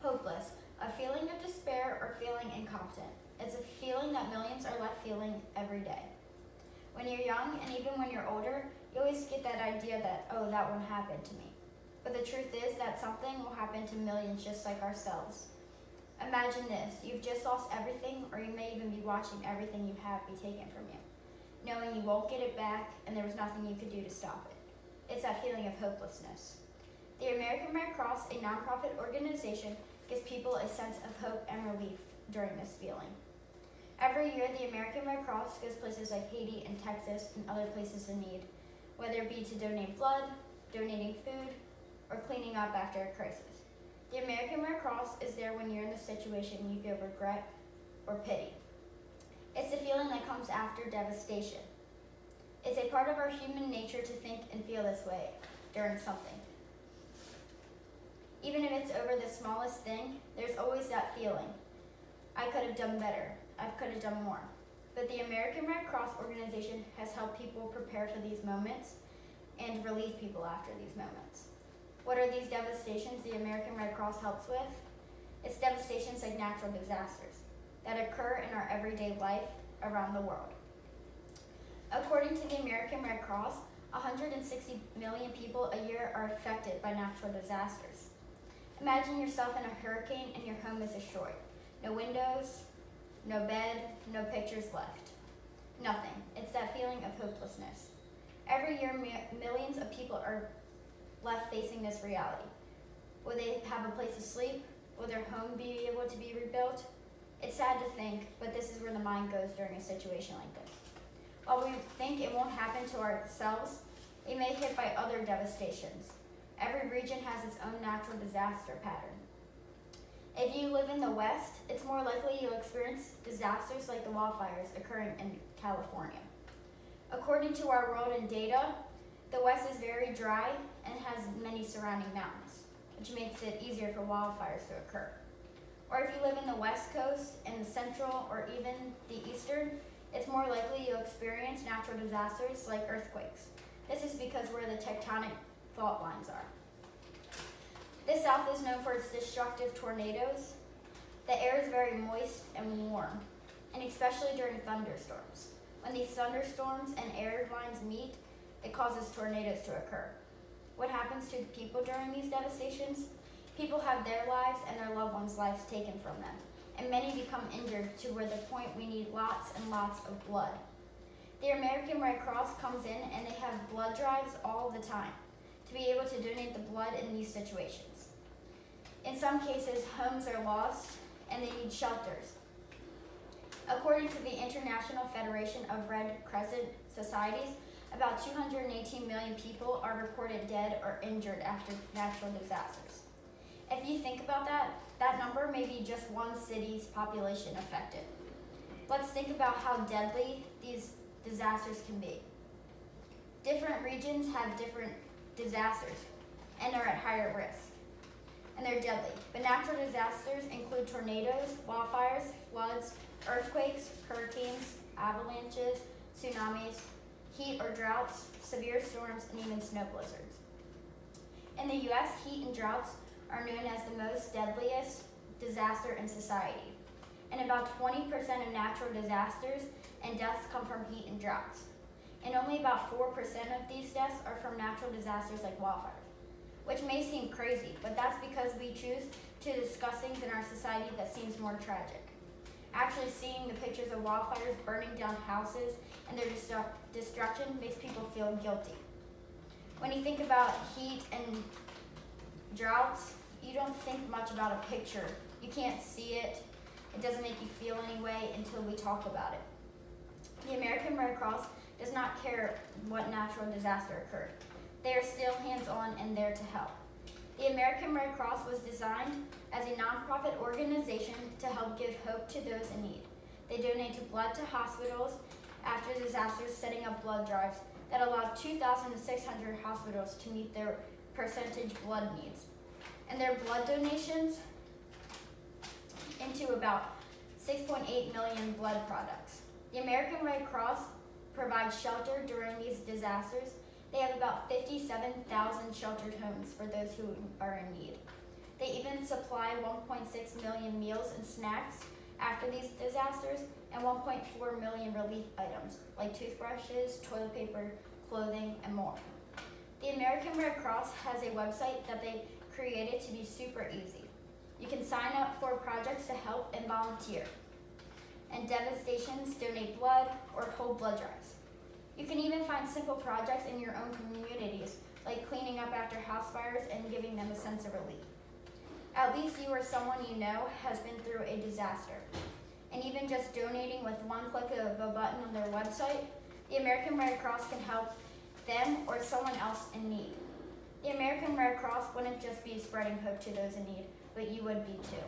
hopeless, a feeling of despair, or feeling incompetent. It's a feeling that millions are left feeling every day. When you're young, and even when you're older, you always get that idea that, oh, that won't happen to me. But the truth is that something will happen to millions just like ourselves. Imagine this, you've just lost everything, or you may even be watching everything you have be taken from you, knowing you won't get it back and there was nothing you could do to stop it. It's that feeling of hopelessness. The American Red Cross, a nonprofit organization, gives people a sense of hope and relief during this feeling. Every year, the American Red Cross goes places like Haiti and Texas and other places in need, whether it be to donate blood, donating food, or cleaning up after a crisis. The American Red Cross is there when you're in the situation you feel regret or pity. It's the feeling that comes after devastation. It's a part of our human nature to think and feel this way during something. Even if it's over the smallest thing, there's always that feeling. I could have done better. I could have done more. But the American Red Cross organization has helped people prepare for these moments and relieve people after these moments. What are these devastations the American Red Cross helps with? It's devastations like natural disasters that occur in our everyday life around the world. According to the American Red Cross, 160 million people a year are affected by natural disasters. Imagine yourself in a hurricane and your home is destroyed. No windows, no bed, no pictures left. Nothing. It's that feeling of hopelessness. Every year, millions of people are left facing this reality. Will they have a place to sleep? Will their home be able to be rebuilt? It's sad to think, but this is where the mind goes during a situation like this. While we think it won't happen to ourselves, it may hit by other devastations. Every region has its own natural disaster pattern. If you live in the West, it's more likely you'll experience disasters like the wildfires occurring in California. According to our world in data, the West is very dry and has many surrounding mountains, which makes it easier for wildfires to occur. Or if you live in the West Coast, in the Central, or even the Eastern, it's more likely you'll experience natural disasters like earthquakes. This is because where the tectonic fault lines are. The South is known for its destructive tornadoes. The air is very moist and warm, and especially during thunderstorms. When these thunderstorms and air lines meet, it causes tornadoes to occur. What happens to the people during these devastations? People have their lives and their loved ones' lives taken from them, and many become injured to where the point we need lots and lots of blood. The American Red Cross comes in and they have blood drives all the time to be able to donate the blood in these situations. In some cases, homes are lost and they need shelters. According to the International Federation of Red Crescent Societies, about 218 million people are reported dead or injured after natural disasters. If you think about that number may be just one city's population affected. Let's think about how deadly these disasters can be. Different regions have different disasters and are at higher risk, and they're deadly. But natural disasters include tornadoes, wildfires, floods, earthquakes, hurricanes, avalanches, tsunamis, heat or droughts, severe storms, and even snow blizzards. In the U.S., heat and droughts are known as the most deadliest disaster in society. And about 20% of natural disasters and deaths come from heat and droughts. And only about 4% of these deaths are from natural disasters like wildfires, which may seem crazy, but that's because we choose to discuss things in our society that seems more tragic. Actually seeing the pictures of wildfires burning down houses and their destruction makes people feel guilty. When you think about heat and droughts, you don't think much about a picture. You can't see it. It doesn't make you feel any way until we talk about it. The American Red Cross does not care what natural disaster occurred. They are still hands-on and there to help. The American Red Cross was designed as a nonprofit organization to help give hope to those in need. They donate blood to hospitals after disasters, setting up blood drives that allow 2,600 hospitals to meet their percentage blood needs. And their blood donations into about 6.8 million blood products. The American Red Cross provides shelter during these disasters. They have about 57,000 sheltered homes for those who are in need. They even supply 1.6 million meals and snacks after these disasters and 1.4 million relief items like toothbrushes, toilet paper, clothing, and more. The American Red Cross has a website that they created to be super easy. You can sign up for projects to help and volunteer. And devastations, donate blood, or hold blood drives. You can even find simple projects in your own communities, like cleaning up after house fires and giving them a sense of relief. At least you or someone you know has been through a disaster. And even just donating with one click of a button on their website, the American Red Cross can help them or someone else in need. The American Red Cross wouldn't just be spreading hope to those in need, but you would be too.